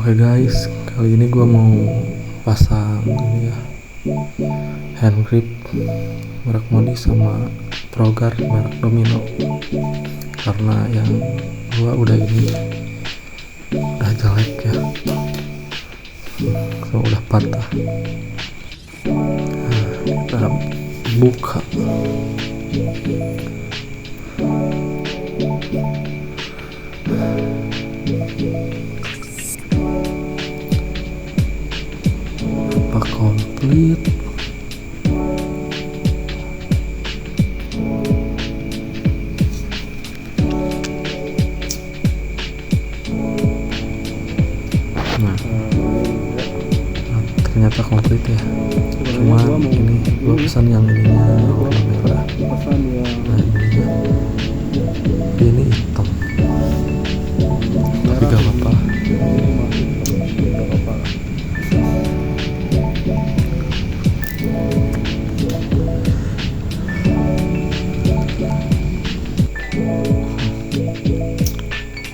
Oke guys, kali ini gue mau pasang ini ya, handgrip merek Modi sama proguard merek Domino, karena yang gue udah jelek ya, so udah patah. Nah, kita buka. Apa komplit? Nah, ternyata komplit ya. Cuman ini gua pesan yang ininya warna merah. Nah, ininya ini hitam. Tapi gak apa-apa.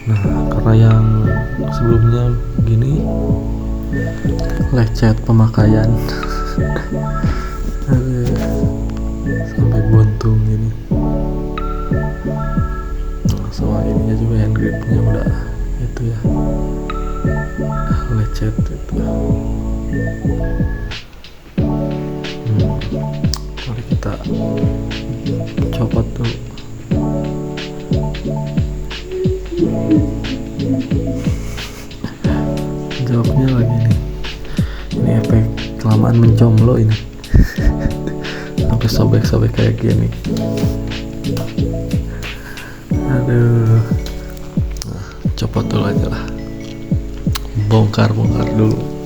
Nah, karena yang sebelumnya gini lecet pemakaian sampai buntung gini, sama ininya juga handgripnya udah itu ya, lecet itu. Mari kita copot tuh. Jawabnya lagi nih, ini efek kelamaan mencomblo ini sampai sobek-sobek kayak gini. Aduh, nah, copot dulu aja lah, bongkar dulu.